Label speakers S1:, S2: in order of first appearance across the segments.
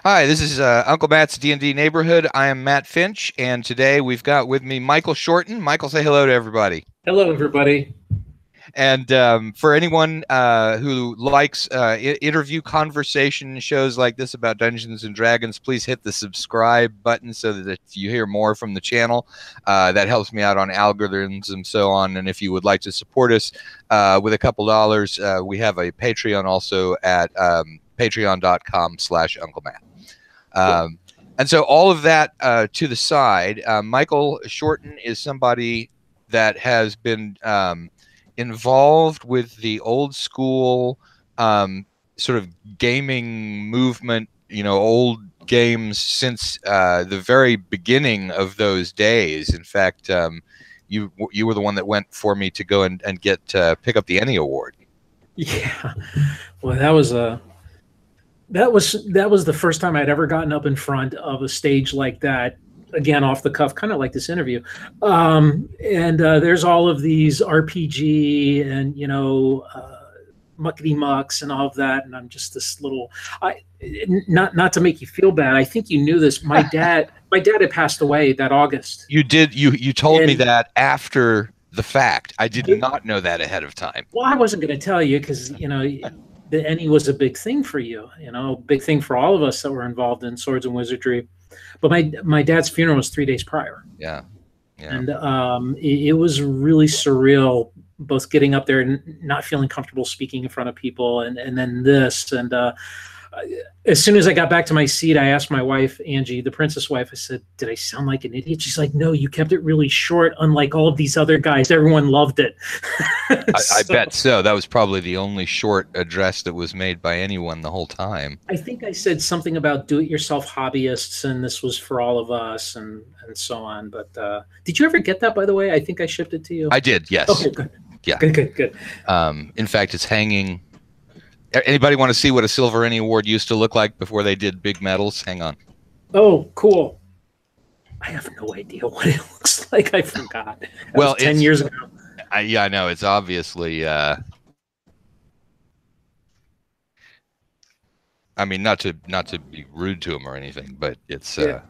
S1: Hi, this is Uncle Matt's D&D Neighborhood. I am Matt Finch, and today we've got with me Michael Shorten. Michael, say hello to everybody.
S2: Hello, everybody.
S1: And for anyone who likes interview conversation shows like this about Dungeons and Dragons, please hit the subscribe button so that you hear more from the channel. That helps me out on algorithms and so on. And if you would like to support us with a couple dollars, we have a Patreon also at patreon.com/Uncle Matt. And so all of that to the side, Michael Shorten is somebody that has been involved with the old school sort of gaming movement, old games since the very beginning of those days. In fact, you were the one that went for me to go and get pick up the ENNIE award.
S2: Yeah, well, that was the first time I'd ever gotten up in front of a stage like that. Again, off the cuff, kind of like this interview. There's all of these RPG and muckety mucks and all of that, and I'm just this little. Not to make you feel bad. I think you knew this. My dad had passed away that August.
S1: You did. You told me that after the fact. I did not know that ahead of time.
S2: Well, I wasn't going to tell you because the ENNIE was a big thing for you. Big thing for all of us that were involved in swords and wizardry. But my dad's funeral was 3 days prior.
S1: Yeah.
S2: And it was really surreal, both getting up there and not feeling comfortable speaking in front of people, and then this. And as soon as I got back to my seat, I asked my wife, Angie, the princess wife, I said, did I sound like an idiot? She's like, no, you kept it really short, unlike all of these other guys. Everyone loved it.
S1: I bet so. That was probably the only short address that was made by anyone the whole time.
S2: I think I said something about do-it-yourself hobbyists, and this was for all of us, and so on. But did you ever get that, by the way? I think I shipped it to you.
S1: I did, yes.
S2: Okay, good.
S1: Yeah.
S2: Good.
S1: In fact, it's hanging. Anybody want to see what a silver ENNIE award used to look like before they did big medals? Hang on.
S2: Oh, cool. I have no idea what it looks like. I forgot. Well, 10 years ago.
S1: Yeah, I know. It's obviously. I mean, not to be rude to them or anything, but it's it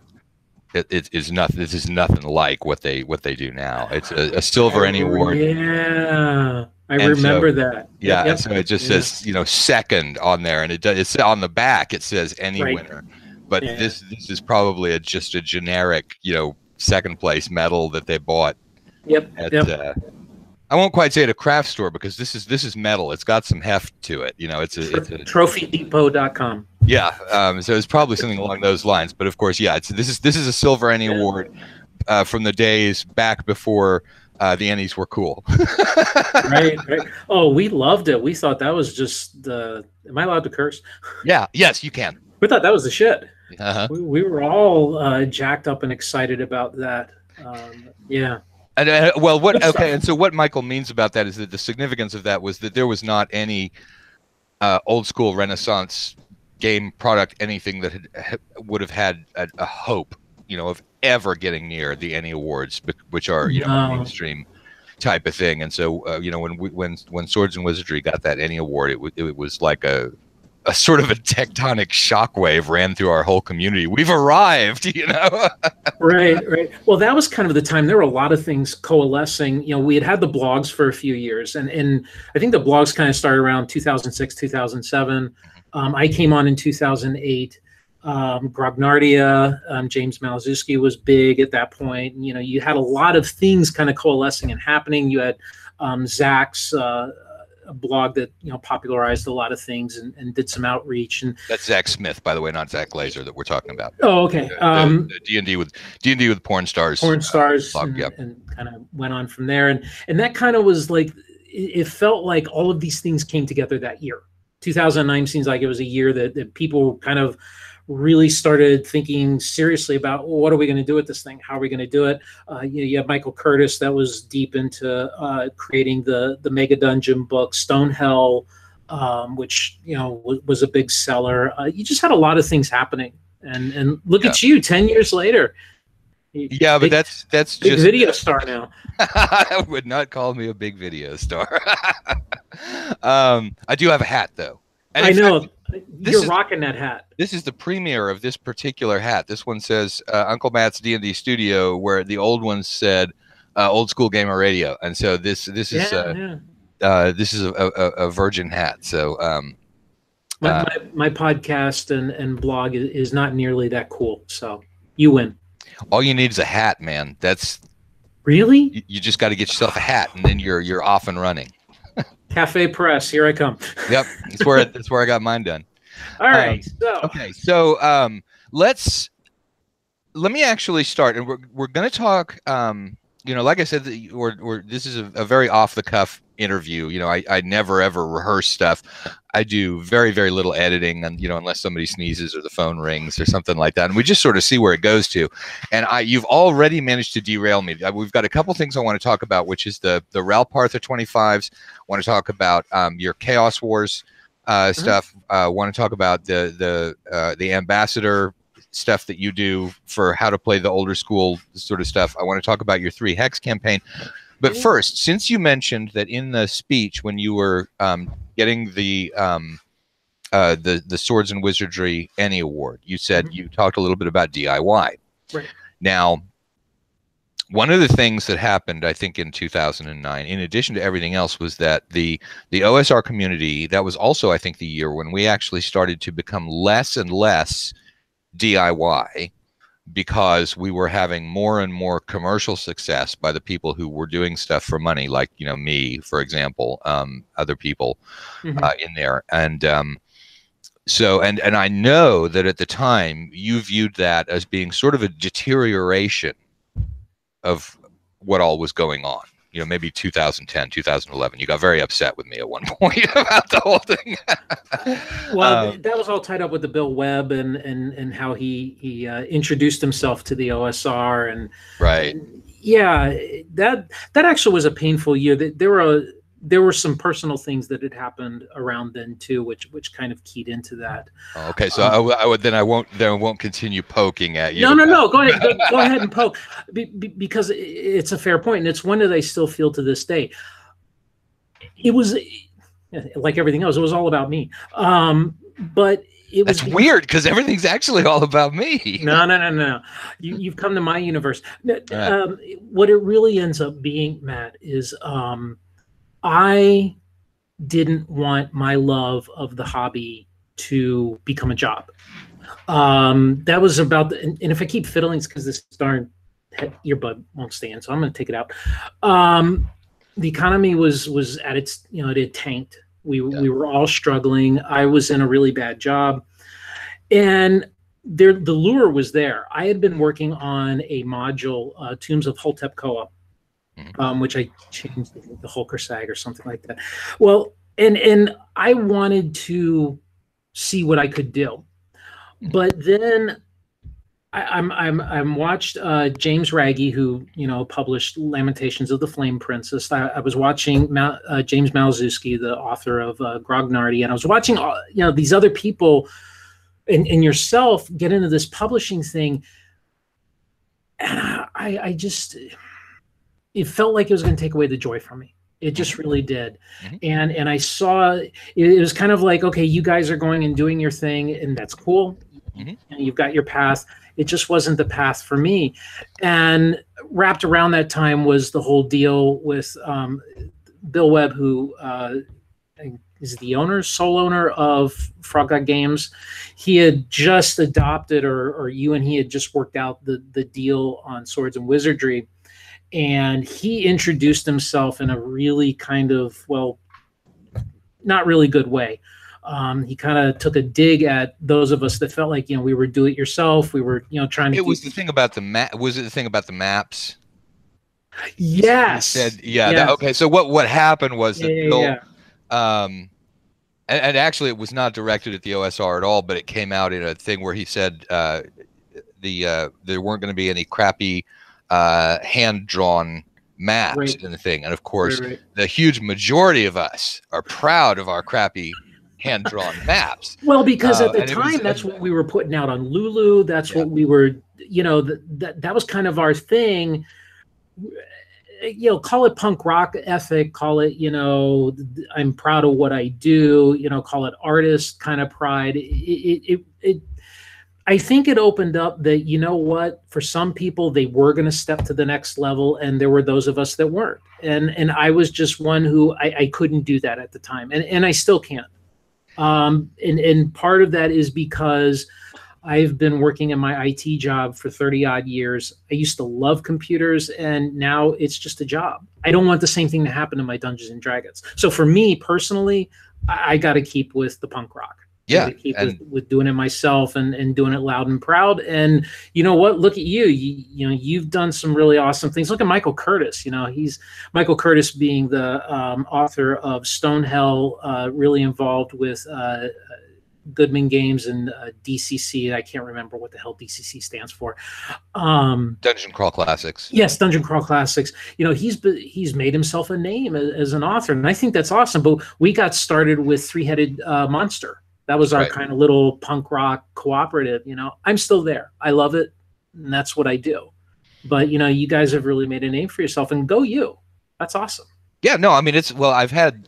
S1: is nothing. This is nothing like what they do now. It's a silver ENNIE award.
S2: Yeah. I remember that.
S1: Yeah, and so it just says, second on there, and it's on the back. It says ENNIE winner, but this is probably just a generic, second place medal that they bought.
S2: Yep.
S1: I won't quite say at a craft store because this is metal. It's got some heft to it. It's a
S2: TrophyDepot.com.
S1: Yeah, so it's probably something along those lines. But of course, yeah, this is a silver ENNIE award from the days back before. The ENNIEs were cool.
S2: right. Oh, we loved it. We thought that was just the. Am I allowed to curse?
S1: Yeah. Yes, you can.
S2: We thought that was the shit.
S1: Uh-huh.
S2: We were all jacked up and excited about that. Yeah.
S1: And and so what Michael means about that is that the significance of that was that there was not any old school Renaissance game product, anything that would have had a hope, of ever getting near the ENNIE awards, which are mainstream type of thing. And so when Swords and Wizardry got that ENNIE award, it was like a sort of a tectonic shockwave ran through our whole community. We've arrived,
S2: Right. Well, that was kind of the time. There were a lot of things coalescing. We had the blogs for a few years, and I think the blogs kind of started around 2006, 2007. I came on in 2008. Grognardia, James Malzewski was big at that point. You had a lot of things kind of coalescing and happening. You had Zach's blog that popularized a lot of things and did some outreach. And
S1: that's Zach Smith, by the way, not Zach Glazer that we're talking about.
S2: Oh, okay.
S1: The D&D with porn stars.
S2: Blog, and kind of went on from there. And that kind of was like, it felt like all of these things came together that year. 2009 seems like it was a year that people kind of really started thinking seriously about, well, what are we going to do with this thing? How are we going to do it? You have Michael Curtis that was deep into creating the Mega Dungeon book, Stonehell, which was a big seller. You just had a lot of things happening, and look at you, 10 years later.
S1: Yeah, but that's
S2: big
S1: just
S2: video star now.
S1: I would not call me a big video star. I do have a hat though. And
S2: I know. You're rocking that hat.
S1: This is the premiere of this particular hat. This one says Uncle Matt's D&D Studio, where the old ones said Old School Gamer Radio, and so this is a virgin hat. So
S2: my podcast and blog is not nearly that cool. So you win.
S1: All you need is a hat, man. That's
S2: really
S1: you just got to get yourself a hat, and then you're off and running.
S2: Cafe Press, here I come.
S1: Yep, that's where I got mine done.
S2: All right.
S1: So let me actually start, and we're going to talk. Like I said, this is a very off the cuff interview. I never ever rehearse stuff. I do very, very little editing, and unless somebody sneezes or the phone rings or something like that, and we just sort of see where it goes to. And you've already managed to derail me. We've got a couple things I want to talk about, which is the Ral Partha 25s. I want to talk about your Chaos Wars stuff. I want to talk about the ambassador stuff that you do for how to play the older school sort of stuff. I want to talk about your 3 Hex campaign. But first, since you mentioned that in the speech when you were getting the Swords and Wizardry ENNIE Award, you said you talked a little bit about DIY.
S2: Right.
S1: Now, one of the things that happened, I think, in 2009, in addition to everything else, was that the OSR community, that was also, I think, the year when we actually started to become less and less DIY, because we were having more and more commercial success by the people who were doing stuff for money, like me, for example, other people in there, and so I know that at the time you viewed that as being sort of a deterioration of what all was going on. Maybe 2010, 2011. You got very upset with me at one point about the whole thing.
S2: Well, that was all tied up with the Bill Webb and how he introduced himself to the OSR and
S1: right.
S2: And yeah, that actually was a painful year. There were some personal things that had happened around then too, which kind of keyed into that.
S1: Okay, so I won't continue poking at you.
S2: No. Go ahead, go ahead and poke, because it's a fair point, and it's one that I still feel to this day. It was like everything else; it was all about me. But
S1: that's weird, because everything's actually all about me.
S2: No. You've come to my universe. What it really ends up being, Matt, is I didn't want my love of the hobby to become a job. That was about, and if I keep fiddling, it's because this darn earbud won't stand, so I'm going to take it out. The economy was at its, it had tanked. We were all struggling. I was in a really bad job, and the lure was there. I had been working on a module, Tombs of Holtep Koa, which I changed the Holkersag or something like that. Well, and I wanted to see what I could do, but then I'm watched James Raggi, who published Lamentations of the Flame Princess. I was watching James Malzewski, the author of Grognardi, and I was watching these other people and yourself get into this publishing thing, and I just, it felt like it was going to take away the joy from me. It just really did. And I saw it was kind of like, okay, you guys are going and doing your thing, and that's cool. And you've got your path. It just wasn't the path for me. And wrapped around that time was the whole deal with Bill Webb, who is the sole owner of Frog God Games. He had just adopted, or you and he had just worked out the deal on Swords and Wizardry. And he introduced himself in a really kind of, well, not really good way. He kind of took a dig at those of us that felt like, we were do-it-yourself. We were, trying to.
S1: It was the thing about the map. Was it the thing about the maps?
S2: Yes.
S1: He said, yes. Okay. So what happened was that Bill, and actually it was not directed at the OSR at all, but it came out in a thing where he said there weren't going to be any crappy hand-drawn maps in the thing, and of course the huge majority of us are proud of our crappy hand-drawn maps.
S2: Well, because at the time that's what we were putting out on Lulu. That's what we were, that was kind of our thing. you know, call it punk rock ethic, call it, you know, I'm proud of what I do, you know, call it artist kind of pride. I think it opened up that, you know what, for some people, they were going to step to the next level, and there were those of us that weren't. And I was just one who I couldn't do that at the time. And I still can't. And part of that is because I've been working in my IT job for 30 odd years. I used to love computers, and now it's just a job. I don't want the same thing to happen to my Dungeons and Dragons. So for me personally, I got to keep with the punk rock.
S1: Yeah.
S2: Keep with doing it myself and doing it loud and proud. And you know what? Look at you. You know, you've done some really awesome things. Look at Michael Curtis. You know, Michael Curtis being the author of Stonehell, really involved with Goodman Games and DCC. I can't remember what the hell DCC stands for.
S1: Dungeon Crawl Classics.
S2: Yes, Dungeon Crawl Classics. You know, he's made himself a name as an author, and I think that's awesome. But we got started with Three-Headed Monster. That was our kind of little punk rock cooperative. You know, I'm still there. I love it, and that's what I do. But you know, you guys have really made a name for yourself, and go you. That's awesome.
S1: Yeah, no, I mean, I've had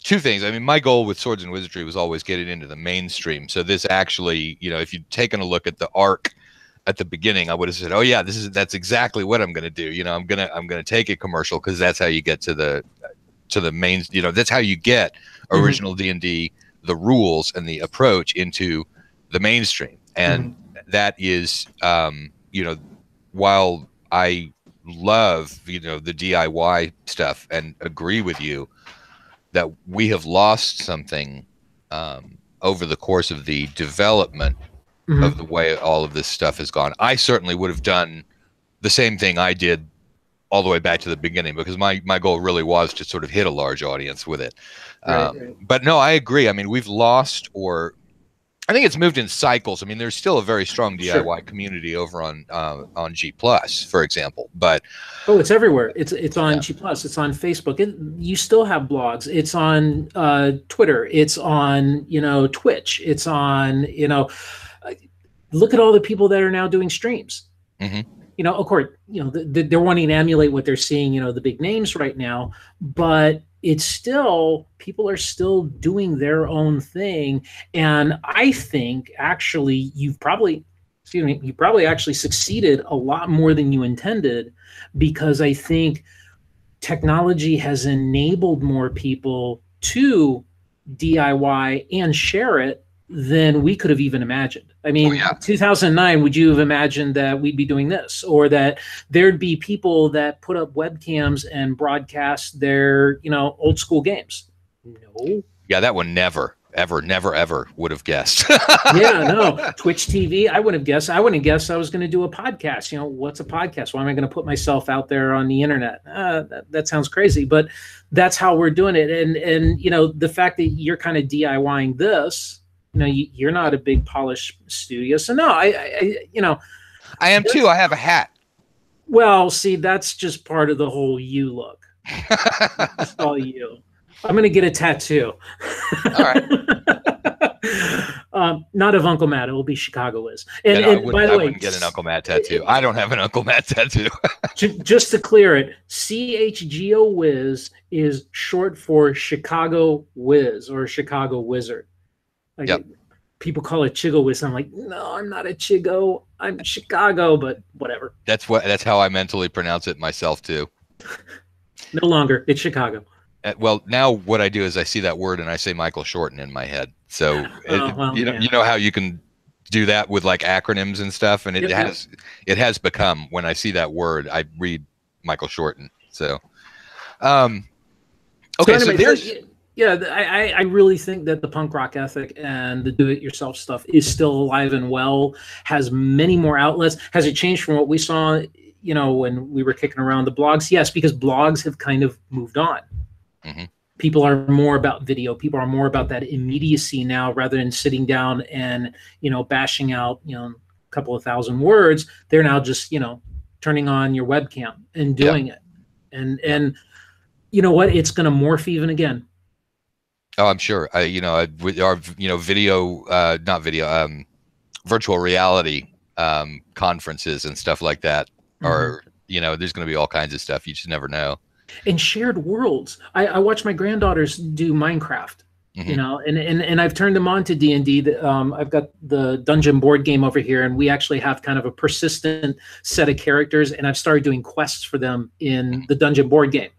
S1: two things. I mean, my goal with Swords and Wizardry was always getting into the mainstream. So this actually, you know, if you'd taken a look at the arc at the beginning, I would have said, "Oh yeah, that's exactly what I'm going to do." You know, I'm gonna take it commercial, because that's how you get to the main. You know, that's how you get original D&D, the rules and the approach into the mainstream. And that is, you know, while I love, you know, the DIY stuff and agree with you that we have lost something over the course of the development of the way all of this stuff has gone. I certainly would have done the same thing I did all the way back to the beginning, because my goal really was to sort of hit a large audience with it. Right. But no, I agree. I mean, we've lost, or I think it's moved in cycles. I mean, there's still a very strong DIY community over on G Plus, for example. But
S2: it's everywhere. It's on G Plus. It's on Facebook. You still have blogs. It's on Twitter. It's on, you know, Twitch. It's on, you know, look at all the people that are now doing streams. You know, of course, you know, they're wanting to emulate what they're seeing, you know, the big names right now, but it's still, people are still doing their own thing. And I think actually you've probably actually succeeded a lot more than you intended, because I think technology has enabled more people to DIY and share it than we could have even imagined. I mean, 2009, would you have imagined that we'd be doing this, or that there'd be people that put up webcams and broadcast their, you know, old school games? No.
S1: Yeah, that one never, ever would have guessed.
S2: Yeah, no. Twitch TV, I wouldn't have guessed. I wouldn't have guessed I was going to do a podcast. You know, what's a podcast? Why am I going to put myself out there on the internet? That sounds crazy, but that's how we're doing it. And you know, the fact that you're kind of DIYing this, you know, you're not a big polished studio. So no, I you know.
S1: I am too. I have a hat.
S2: Well, see, that's just part of the whole you look. That's all you. I'm going to get a tattoo.
S1: All right.
S2: Not of Uncle Matt. It will be Chicago Wiz. And,
S1: yeah, no,
S2: and by the way,
S1: wouldn't get an Uncle Matt tattoo. I don't have an Uncle Matt tattoo.
S2: Just to clear it, CHGO Wiz is short for Chicago Wiz or Chicago Wizard. Like, people call it Chigo Wiz. I'm like, no, I'm not a Chigo. I'm Chicago, but whatever.
S1: That's how I mentally pronounce it myself too.
S2: No longer. It's Chicago.
S1: Well, now what I do is I see that word and I say Michael Shorten in my head. So you know how you can do that with like acronyms and stuff, and it has become, when I see that word, I read Michael Shorten. So okay, so there's.
S2: Yeah, I really think that the punk rock ethic and the do-it-yourself stuff is still alive and well, has many more outlets. Has it changed from what we saw, you know, when we were kicking around the blogs? Yes, because blogs have kind of moved on. People are more about video. People are more about that immediacy now, rather than sitting down and, you know, bashing out, you know, a couple of thousand words. They're now just, you know, turning on your webcam and doing it. And you know what? It's going to morph even again.
S1: Oh, I'm sure. You know, with our, you know, virtual reality conferences and stuff like that are you know, there's going to be all kinds of stuff. You just never know.
S2: And shared worlds. I watch my granddaughters do Minecraft. You know, and I've turned them on to D&D. I've got the dungeon board game over here, and we actually have kind of a persistent set of characters, and I've started doing quests for them in the dungeon board game,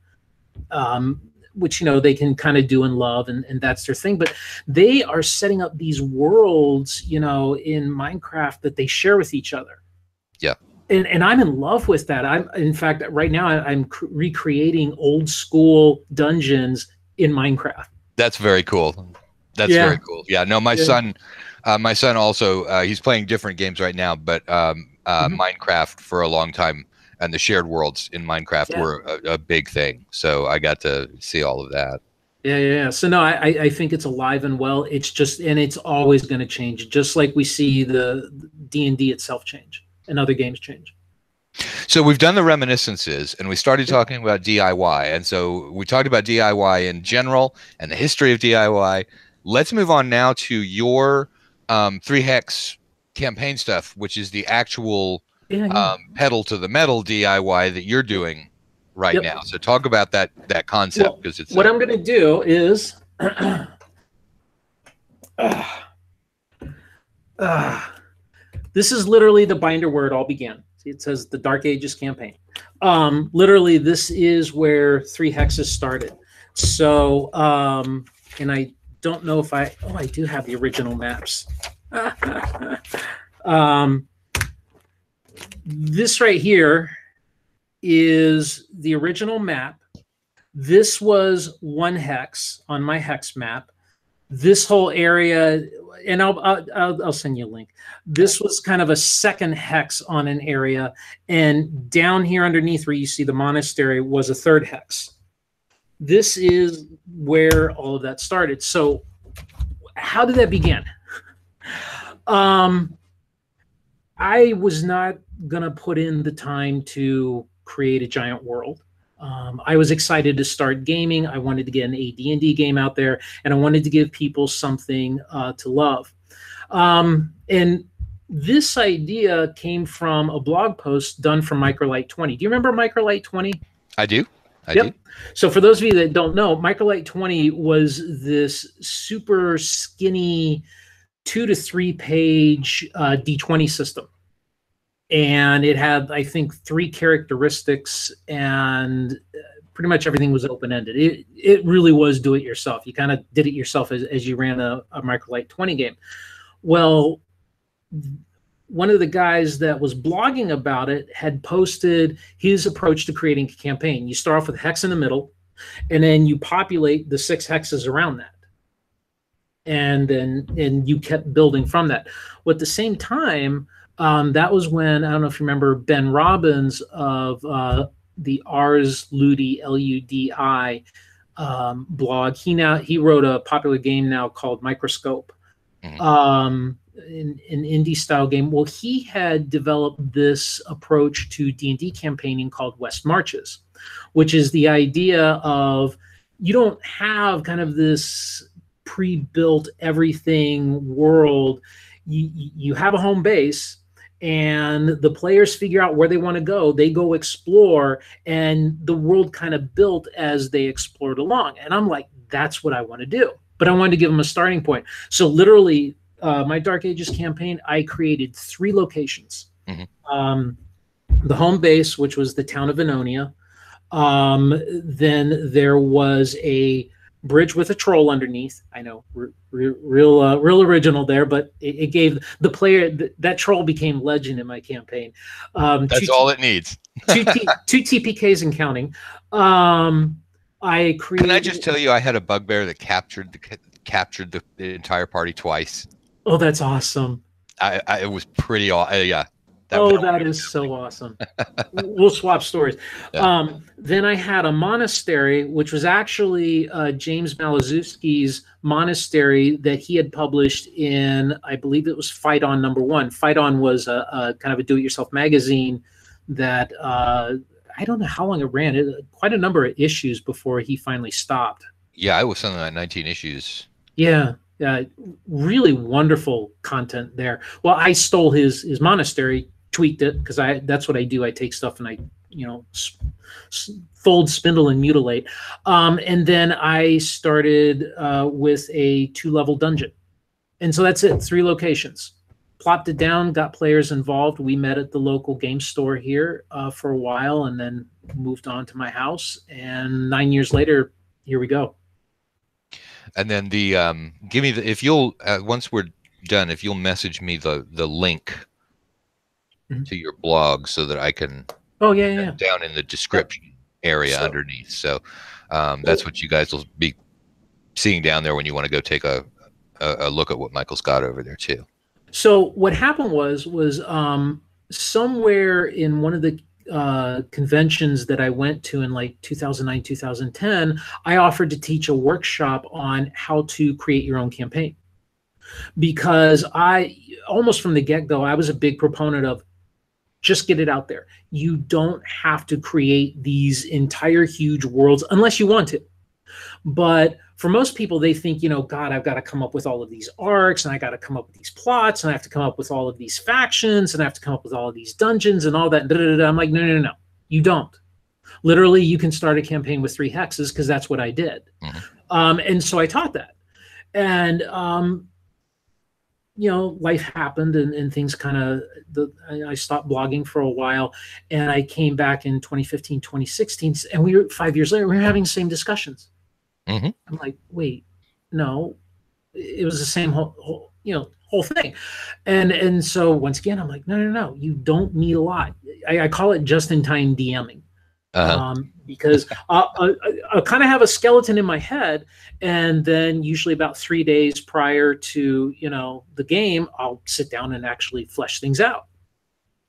S2: which, you know, they can kind of do and love, and that's their thing. But they are setting up these worlds, you know, in Minecraft that they share with each other.
S1: Yeah.
S2: And I'm in love with that. In fact, right now I'm recreating old school dungeons in Minecraft.
S1: That's very cool. That's very cool. Yeah. No, my son also, he's playing different games right now, but Minecraft for a long time, and the shared worlds in Minecraft were a big thing. So I got to see all of that.
S2: Yeah. So no, I think it's alive and well. It's just, and it's always going to change, just like we see the D&D itself change and other games change.
S1: So we've done the reminiscences, and we started talking about DIY. And so we talked about DIY in general and the history of DIY. Let's move on now to your 3-hex campaign stuff, which is the actual pedal to the metal DIY that you're doing right now. So talk about that concept, because it's
S2: what I'm going to do is this is literally the binder where it all began. It says the Dark Ages campaign. Literally, this is where 3 hexes started. So, and I don't know if I do have the original maps. This right here is the original map. This was 1 hex on my hex map. This whole area, and I'll send you a link. This was kind of a 2nd hex on an area, and down here underneath where you see the monastery was a 3rd hex. This is where all of that started. So how did that begin? I was not gonna put in the time to create a giant world. I was excited to start gaming. I wanted to get an AD&D game out there, and I wanted to give people something to love. And this idea came from a blog post done from Microlight 20. Do you remember Microlight 20?
S1: I do. I do.
S2: So for those of you that don't know, Microlight 20 was this super skinny 2 to 3 page D20 system. And it had, I think, 3 characteristics, and pretty much everything was open-ended. It really was do-it-yourself. You kind of did it yourself as you ran a Microlight 20 game. Well, one of the guys that was blogging about it had posted his approach to creating a campaign. You start off with a hex in the middle, and then you populate the 6 hexes around that. And you kept building from that. Well, at the same time, that was when, I don't know if you remember Ben Robbins of the Ars Ludi, Ludi blog. He wrote a popular game now called Microscope, an indie style game. Well, he had developed this approach to D&D campaigning called West Marches, which is the idea of you don't have kind of this pre-built everything world. You have a home base, and the players figure out where they want to go. They go explore, and the world kind of built as they explored along. And I'm like, that's what I want to do. But I wanted to give them a starting point. So literally, my Dark Ages campaign, I created 3 locations. The home base, which was the town of Ennonia. Then there was a bridge with a troll underneath. I know, real original there, but it gave the player that troll became legend in my campain.
S1: That's all it needs.
S2: 2 TPKs and counting. I created.
S1: Can I just tell you, I had a bugbear that captured the entire party twice.
S2: Oh, that's awesome.
S1: It was pretty yeah.
S2: That is so awesome. We'll swap stories. Yeah. Then I had a monastery, which was actually James Malazewski's monastery that he had published in, I believe it was Fight On #1. Fight On was a kind of a do-it-yourself magazine that I don't know how long it ran. Quite a number of issues before he finally stopped.
S1: Yeah, it was something like 19 issues.
S2: Yeah. Really wonderful content there. Well, I stole his monastery, tweaked it, because that's what I do. I take stuff and I fold, spindle, and mutilate. And then I started with a 2-level dungeon. And so that's it, 3 locations. Plopped it down, got players involved. We met at the local game store here for a while, and then moved on to my house. And 9 years later, here we go.
S1: And then the give me the, if you'll once we're done, if you'll message me the link to your blog so that I can down in the description area underneath. So that's what you guys will be seeing down there when you want to go take a look at what Michael's got over there too.
S2: So what happened was somewhere in one of the conventions that I went to in like 2009, 2010, I offered to teach a workshop on how to create your own campaign. Because I, almost from the get-go, I was a big proponent of just get it out there. You don't have to create these entire huge worlds unless you want to. But for most people, they think, God, I've got to come up with all of these arcs, and I got to come up with these plots, and I have to come up with all of these factions, and I have to come up with all of these dungeons and all that. I'm like, no, you don't. Literally, you can start a campaign with 3 hexes, because that's what I did. Mm-hmm. And so I taught that. And, life happened, and things kind of, I stopped blogging for a while, and I came back in 2015, 2016, and we were 5 years later, we were having the same discussions. Mm-hmm. I'm like, wait, no, it was the same whole thing. And so once again, I'm like, no, you don't need a lot. I call it just-in-time DMing. Because I'll kind of have a skeleton in my head, and then usually about 3 days prior to, the game, I'll sit down and actually flesh things out.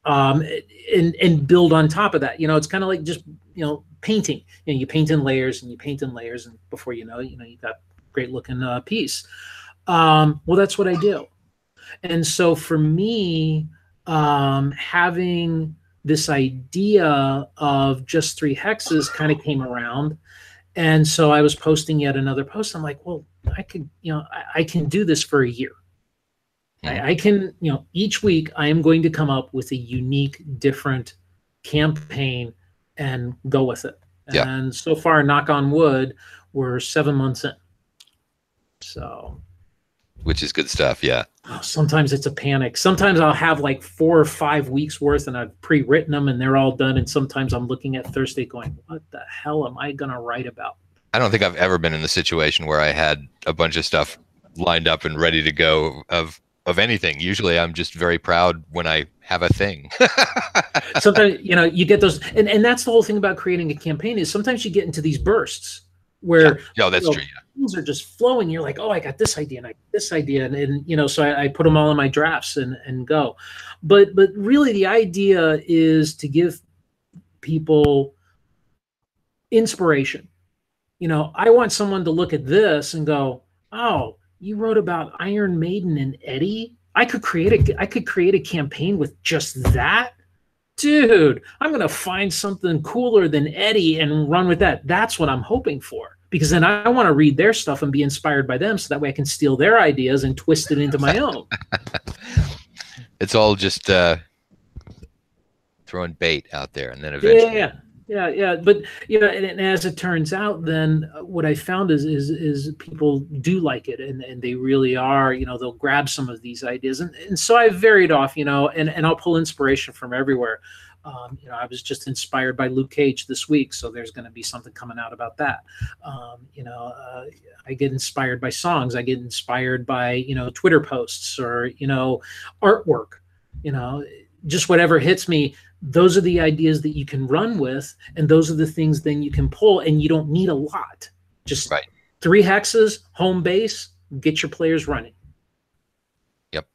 S2: And build on top of that. It's kind of like just, painting. You paint in layers and you paint in layers, and before you know, you've got a great looking piece. Well, that's what I do. And so for me, having this idea of just 3 hexes kind of came around. And so I was posting yet another post. I'm like, well, I could, I can do this for a year. I can, each week I am going to come up with a unique, different campaign and go with it. Yeah. And so far, knock on wood, we're 7 months in. So,
S1: which is good stuff. Yeah.
S2: Sometimes it's a panic. Sometimes I'll have like 4 or 5 weeks worth, and I've pre-written them and they're all done. And sometimes I'm looking at Thursday going, what the hell am I going to write about?
S1: I don't think I've ever been in the situation where I had a bunch of stuff lined up and ready to go of anything. Usually I'm just very proud when I have a thing.
S2: Sometimes, you get those, and that's the whole thing about creating a campaign, is sometimes you get into these bursts where
S1: that's true. Yeah.
S2: Things are just flowing. You're like, oh, I got this idea and I got this idea. And so I put them all in my drafts and go. But really the idea is to give people inspiration. I want someone to look at this and go, oh, you wrote about Iron Maiden and Eddie? I could create a campaign with just that? Dude, I'm going to find something cooler than Eddie and run with that. That's what I'm hoping for. Because then I want to read their stuff and be inspired by them, so that way I can steal their ideas and twist it into my own.
S1: It's all just throwing bait out there, and then eventually...
S2: Yeah. But and as it turns out, then what I found is people do like it, and they really are. They'll grab some of these ideas, and so I varied off. And I'll pull inspiration from everywhere. I was just inspired by Luke Cage this week, so there's going to be something coming out about that. I get inspired by songs. I get inspired by Twitter posts or artwork. Just whatever hits me. Those are the ideas that you can run with, and those are the things then you can pull, and you don't need a lot. Just 3 hexes, home base, get your players running.
S1: Yep.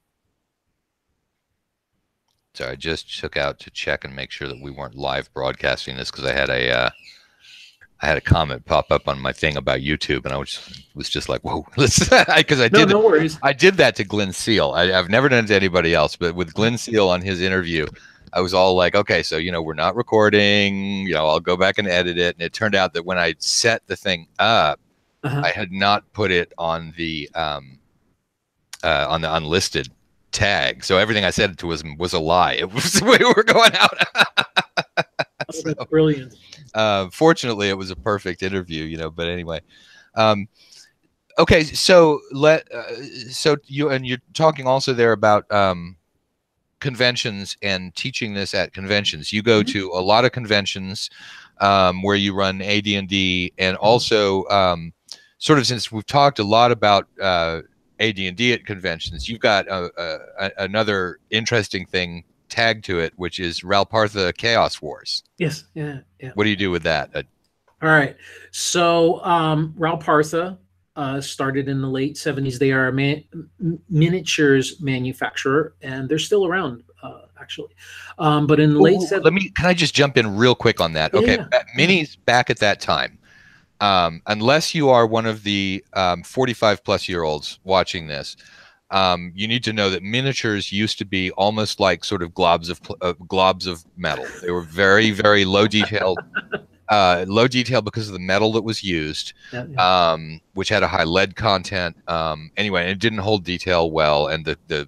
S1: So I just took out to check and make sure that we weren't live broadcasting this, because I had a comment pop up on my thing about YouTube, and I was just like, whoa, because no worries. I did that to Glenn Seal. I've never done it to anybody else, but with Glenn Seal on his interview, I was all like, okay, so, we're not recording, I'll go back and edit it. And it turned out that when I set the thing up, I had not put it on the unlisted tag. So everything I said to was a lie. It was, we were going out. So,
S2: that's brilliant.
S1: Fortunately, it was a perfect interview, you know. But anyway, okay. So you're talking also there about conventions and teaching this at conventions. You go to a lot of conventions where you run AD&D, and also sort of, since we've talked a lot about AD&D at conventions, you've got another interesting thing tagged to it, which is Ral Partha Chaos Wars.
S2: Yes. Yeah.
S1: What do you do with that?
S2: All right. So Ral Partha started in the late 70s. They are a miniatures manufacturer, and they're still around, actually. But in the late 70s...
S1: Can I just jump in real quick on that? Okay. Minis back at that time, unless you are one of the 45 plus year olds watching this, you need to know that miniatures used to be almost like sort of globs of metal. They were very, very low detail, because of the metal that was used, which had a high lead content. Anyway, it didn't hold detail well, and the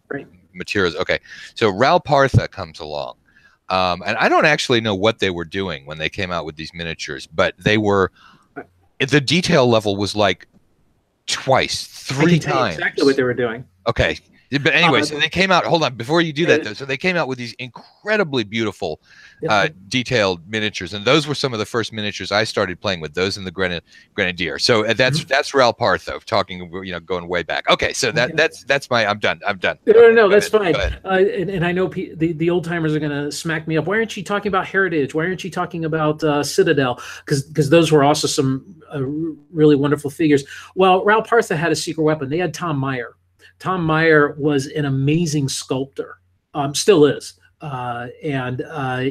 S1: materials. Okay, so Ral Partha comes along, and I don't actually know what they were doing when they came out with these miniatures, but the detail level was like three times
S2: exactly what they were doing.
S1: Okay. But anyway, so they came out, hold on, before you do that though, so they came out with these incredibly beautiful detailed miniatures, and those were some of the first miniatures I started playing with, those in the Grenadier. So that's Ral Partha, talking, going way back. Okay, so that's my, I'm done.
S2: No, that's fine. And I know the old timers are going to smack me up. Why aren't you talking about Heritage? Why aren't you talking about Citadel? Because those were also some really wonderful figures. Well, Ral Partha had a secret weapon. They had Tom Meyer. Tom Meyer was an amazing sculptor, still is. And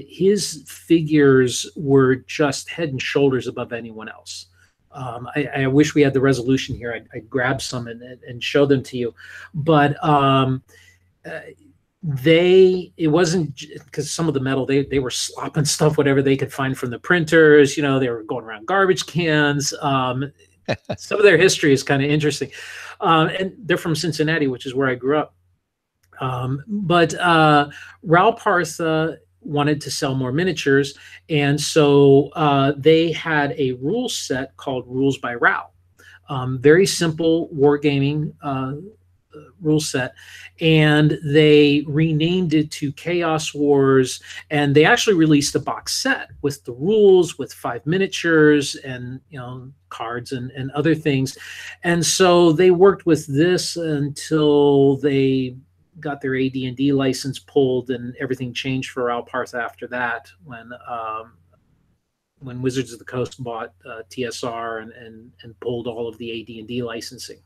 S2: his figures were just head and shoulders above anyone else. I wish we had the resolution here. I'd grab some and show them to you. But it wasn't, because some of the metal, they were slopping stuff, whatever they could find from the printers. They were going around garbage cans. Some of their history is kind of interesting. And they're from Cincinnati, which is where I grew up. But Ral Partha wanted to sell more miniatures, and so they had a rule set called Rules by Ral. Very simple wargaming rule set, and they renamed it to Chaos Wars, and they actually released a box set with the rules, with 5 miniatures and cards and other things. And so they worked with this until they got their AD&D license pulled, and everything changed for Ral Partha after that, when Wizards of the Coast bought TSR and pulled all of the AD&D licensing.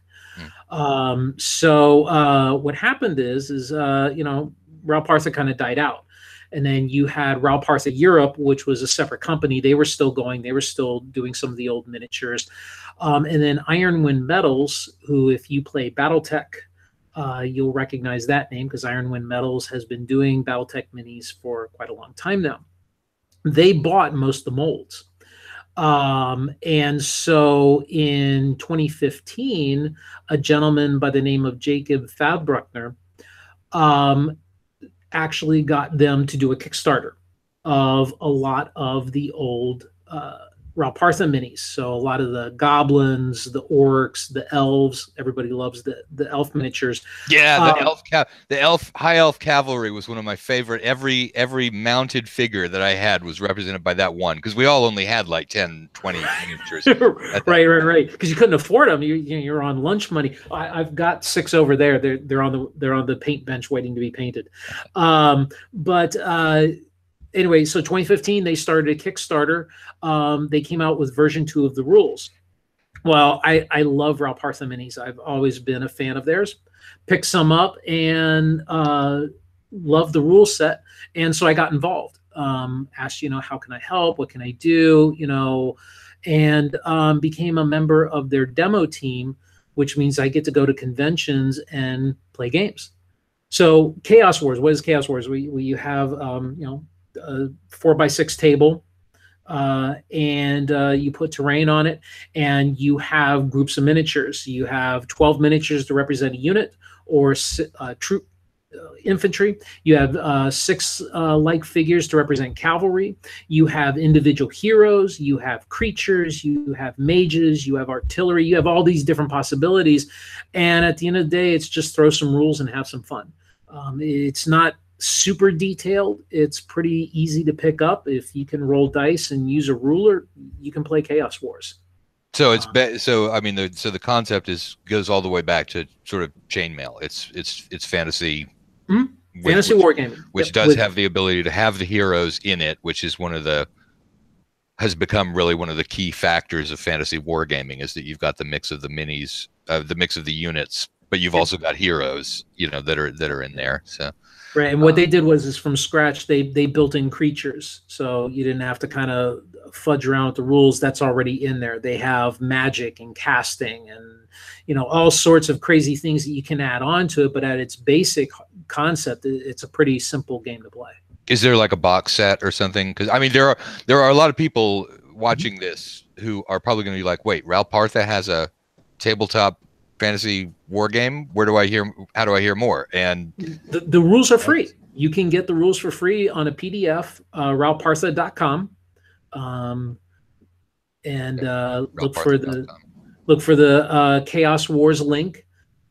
S2: So what happened is Ral Partha kind of died out, and then you had Ral Partha Europe, which was a separate company. They were still going. They were still doing some of the old miniatures, and then Iron Wind Metals, who, if you play BattleTech, you'll recognize that name, because Iron Wind Metals has been doing BattleTech minis for quite a long time now. They bought most of the molds. And so in 2015, a gentleman by the name of Jacob Fabruckner actually got them to do a Kickstarter of a lot of the old Ral Partha minis. So a lot of the goblins, the orcs, the elves. Everybody loves the elf miniatures.
S1: Yeah, the high elf cavalry was one of my favorite. Every mounted figure that I had was represented by that one, because we all only had like 10, 20 miniatures.
S2: Right. Because you couldn't afford them. You're on lunch money. I've got 6 over there. They're on the paint bench waiting to be painted. Anyway, so 2015, they started a Kickstarter. They came out with version 2 of the rules. Well, I love Ral Partha minis. I've always been a fan of theirs. Picked some up and loved the rule set. And so I got involved. Asked, how can I help? What can I do? And became a member of their demo team, which means I get to go to conventions and play games. So Chaos Wars, what is Chaos Wars? You have, a 4x6 table, and you put terrain on it, and you have groups of miniatures. You have 12 miniatures to represent a unit or a troop, infantry. You have 6 like figures to represent cavalry. You have individual heroes. You have creatures. You have mages. You have artillery. You have all these different possibilities. And at the end of the day, it's just throw some rules and have some fun. It's not super detailed. It's pretty easy to pick up. If you can roll dice and use a ruler, you can play Chaos Wars.
S1: So so I mean, the concept goes all the way back to sort of chainmail. It's fantasy.
S2: Mm-hmm. Fantasy wargaming,
S1: which does have the ability to have the heroes in it, which is has become really one of the key factors of fantasy wargaming, is that you've got the mix of the minis, the mix of the units, but you've also got heroes, that are in there. So
S2: right, and what they did was from scratch they built in creatures, so you didn't have to kind of fudge around with the rules. That's already in there. They have magic and casting and all sorts of crazy things that you can add on to it, but at its basic concept, it's a pretty simple game to play.
S1: Is there like a box set or something? Because I mean, there are a lot of people watching this who are probably going to be like, wait, Ral Partha has a tabletop fantasy war game. How do I hear more? And
S2: the rules are free. You can get the rules for free on a PDF, ralpartha.com. And look for the Chaos Wars link,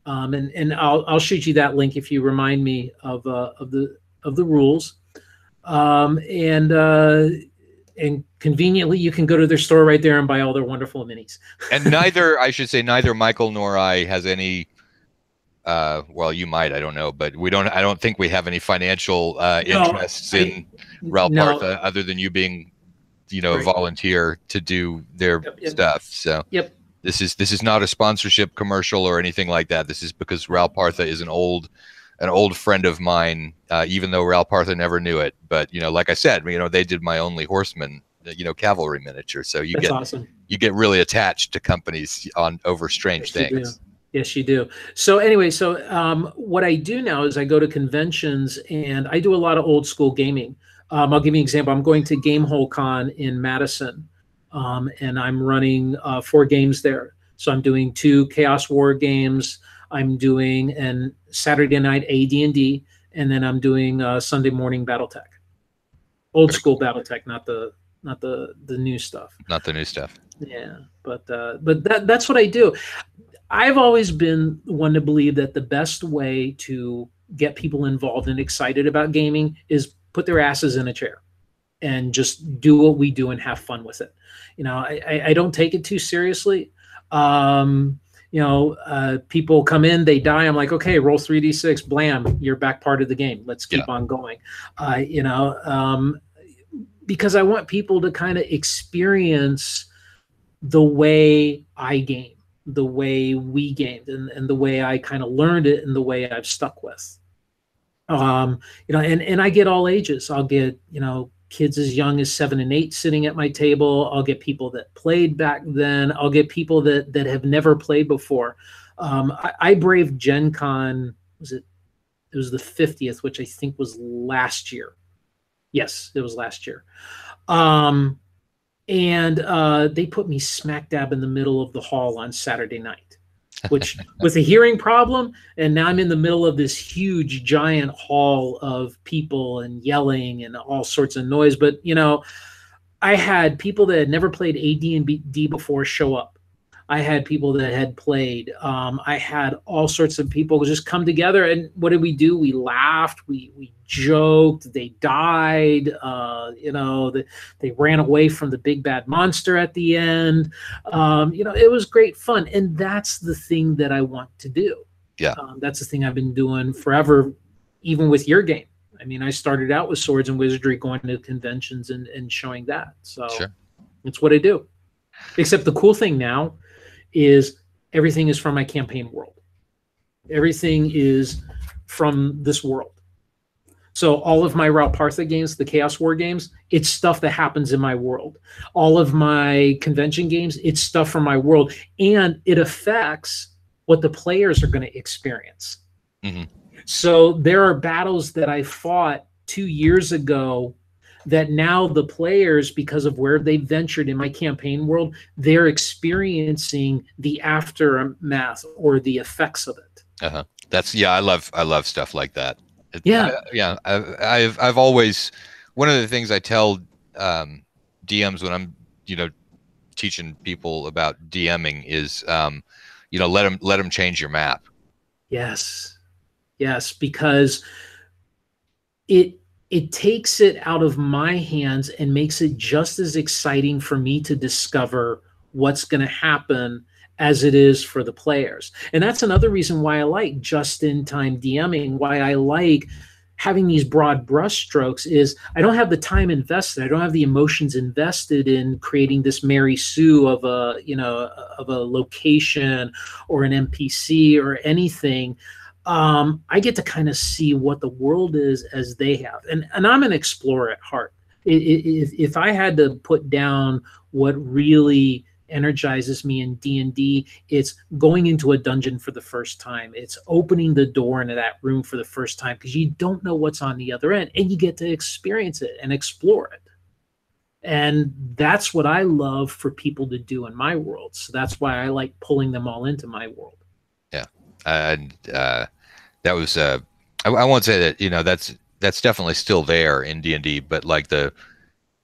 S2: and I'll shoot you that link if you remind me of the rules, and conveniently you can go to their store right there and buy all their wonderful minis.
S1: And neither Michael nor I has any. Well, you might, I don't know, but I don't think we have any financial interests in Ral Partha, other than you being, a volunteer to do their stuff. So this is not a sponsorship commercial or anything like that. This is because Ral Partha is an old friend of mine, even though Ral Partha never knew it. But like I said, they did my Only Horseman, cavalry miniature. So you get really attached to companies over strange things.
S2: Yes, you do. So anyway, what I do now is I go to conventions and I do a lot of old school gaming. I'll give you an example. I'm going to Gamehole Con in Madison, and I'm running 4 games there. So I'm doing 2 Chaos War games. I'm doing an Saturday night AD&D, and then I'm doing Sunday morning BattleTech. Old school BattleTech, not the new stuff.
S1: Not the new stuff.
S2: Yeah, but that's what I do. I've always been one to believe that the best way to get people involved and excited about gaming is put their asses in a chair and just do what we do and have fun with it. I don't take it too seriously. People come in, they die. I'm like, okay, roll 3d6, blam, you're back part of the game. Let's keep on going. Because I want people to kind of experience the way I game, the way we gamed, and the way I kind of learned it, and the way I've stuck with. And I get all ages. I'll get, kids as young as 7 and 8 sitting at my table. I'll get people that played back then. I'll get people that have never played before. I braved Gen Con, it was the 50th, which I think was last year. Yes, it was last year. And they put me smack dab in the middle of the hall on Saturday night, which was a hearing problem. And now I'm in the middle of this huge, giant hall of people and yelling and all sorts of noise. But, I had people that had never played AD&D before show up. I had people that had played. I had all sorts of people just come together. And what did we do? We laughed. We joked. They died. They ran away from the big bad monster at the end. It was great fun. And that's the thing that I want to do.
S1: Yeah.
S2: That's the thing I've been doing forever, even with your game. I mean, I started out with Swords and Wizardry, going to conventions and showing that. So It's what I do. Except the cool thing now is everything is from my campaign world. Everything is from this world. So all of my Ral Partha games, the Chaos War games, it's stuff that happens in my world. All of my convention games, it's stuff from my world. And it affects what the players are going to experience.
S1: Mm-hmm.
S2: So there are battles that I fought 2 years ago that now the players, because of where they ventured in my campaign world, they're experiencing the aftermath or the effects of it.
S1: I love stuff like that.
S2: Yeah.
S1: I've always, one of the things I tell DMs when I'm, teaching people about DMing is, let them change your map.
S2: Yes. Yes, because it takes it out of my hands and makes it just as exciting for me to discover what's going to happen as it is for the players. And that's another reason why I like just-in-time DMing, why I like having these broad brushstrokes is I don't have the time invested. I don't have the emotions invested in creating this Mary Sue of a location or an NPC or anything. I get to kind of see what the world is as they have. And I'm an explorer at heart. If I had to put down what really energizes me in D&D, it's going into a dungeon for the first time. It's opening the door into that room for the first time because you don't know what's on the other end, and you get to experience it and explore it. And that's what I love for people to do in my world. So that's why I like pulling them all into my world.
S1: Yeah. And that was I won't say that that's definitely still there in D&D, but like the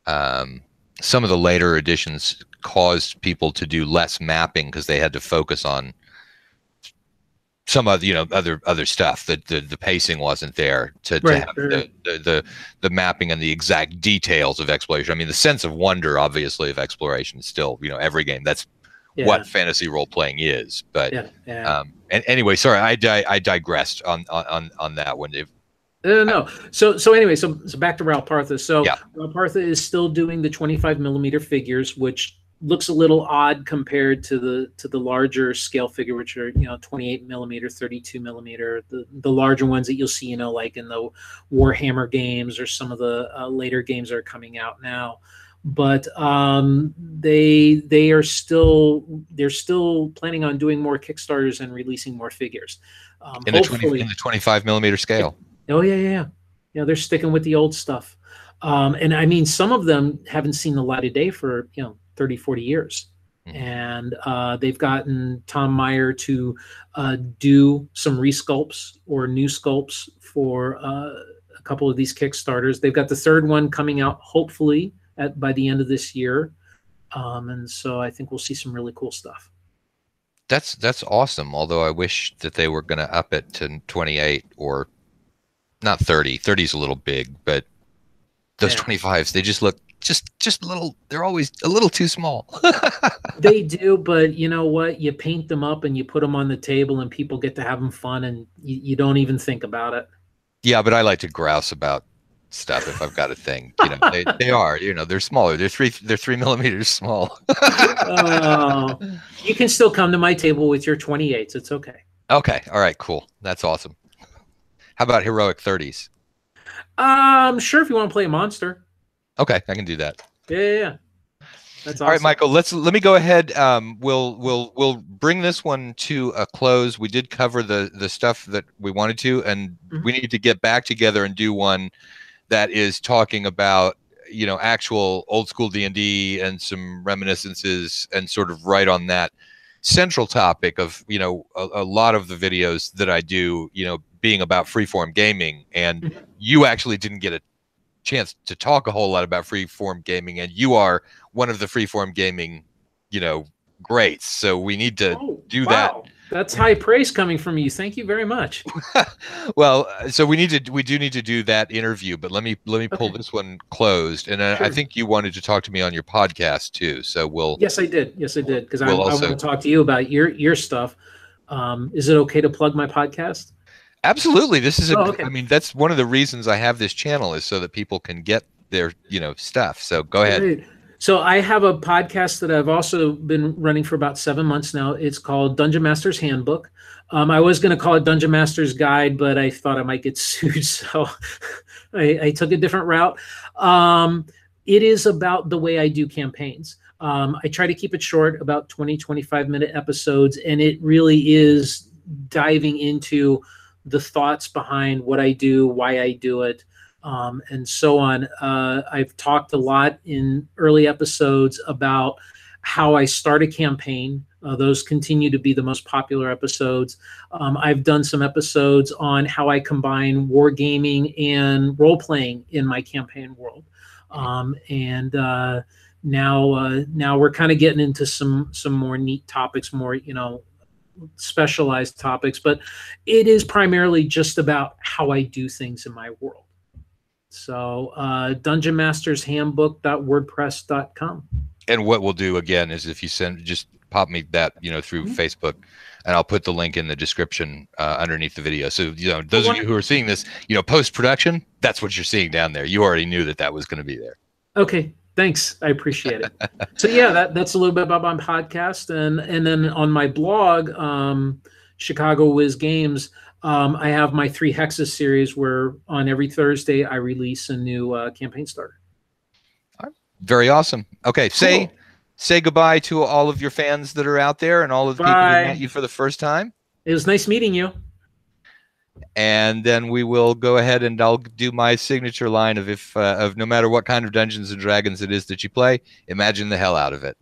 S1: some of the later editions caused people to do less mapping because they had to focus on some other stuff. That the pacing wasn't there to have the mapping and the exact details of exploration. I mean, the sense of wonder, obviously, of exploration is still, every game. That's what fantasy role playing is. But and anyway, sorry, I digressed on that one.
S2: No. So anyway, so back to Ral Partha. So Ral Partha is still doing the 25mm figures, which looks a little odd compared to the larger scale figure, which are 28mm, 32mm, the larger ones that you'll see like in the Warhammer games or some of the later games that are coming out now. But they're still planning on doing more Kickstarters and releasing more figures.
S1: In the 25mm scale.
S2: Oh yeah. They're sticking with the old stuff. And I mean, some of them haven't seen the light of day for 30, 40 years. Mm-hmm. And they've gotten Tom Meyer to do some resculpts or new sculpts for a couple of these Kickstarters. They've got the third one coming out hopefully by the end of this year. And so I think we'll see some really cool stuff.
S1: That's awesome. Although I wish that they were going to up it to 28 or not 30. 30 is a little big, but those 25s, they just look just a little, they're always a little too small.
S2: They do, but you know what? You paint them up and you put them on the table and people get to have them fun and you don't even think about it.
S1: Yeah, but I like to grouse about stuff if I've got a thing. They are, they're smaller. They're 3mm small.
S2: You can still come to my table with your 28s. It's okay.
S1: Okay. All right, cool. That's awesome. How about heroic 30s?
S2: Sure, if you want to play a monster.
S1: Okay, I can do that.
S2: Yeah. That's awesome.
S1: All right, Michael, let me go ahead. We'll bring this one to a close. We did cover the stuff that we wanted to, and we need to get back together and do one that is talking about, actual old school D&D and some reminiscences and sort of right on that central topic of, a lot of the videos that I do, being about freeform gaming, and you actually didn't get a chance to talk a whole lot about freeform gaming, and you are one of the freeform gaming, greats. So we need to do that.
S2: That's high praise coming from you. Thank you very much.
S1: Well, so we do need to do that interview, but let me pull this one closed. And sure. I think you wanted to talk to me on your podcast too. So we'll.
S2: Yes, I did. Because I want to talk to you about your stuff. Is it okay to plug my podcast?
S1: Absolutely. This is I mean, that's one of the reasons I have this channel, is so that people can get their, stuff. So go ahead.
S2: Great. So I have a podcast that I've also been running for about 7 months now. It's called Dungeon Master's Handbook. I was going to call it Dungeon Master's Guide, but I thought I might get sued, so I took a different route. It is about the way I do campaigns. I try to keep it short, about 20, 25-minute episodes, and it really is diving into the thoughts behind what I do, why I do it, and so on. I've talked a lot in early episodes about how I start a campaign, Those continue to be the most popular episodes. I've done some episodes on how I combine wargaming and role-playing in my campaign world. Now we're kind of getting into some more neat topics, more, specialized topics, but it is primarily just about how I do things in my world. So dungeonmastershandbook.wordpress.com.
S1: And what we'll do again is, if you just pop me that, through Facebook, and I'll put the link in the description underneath the video. So, those of you who are seeing this, post-production, that's what you're seeing down there. You already knew that was going to be there.
S2: Okay. Thanks. I appreciate it. So yeah, that's a little bit about my podcast. And then on my blog, Chicago Whiz Games, I have my 3 Hexes series, where on every Thursday I release a new campaign starter.
S1: All right. Very awesome. Okay. Cool. Say goodbye to all of your fans that are out there and all of the people who met you for the first time.
S2: It was nice meeting you.
S1: And then we will go ahead and I'll do my signature line of no matter what kind of Dungeons and Dragons it is that you play, imagine the hell out of it.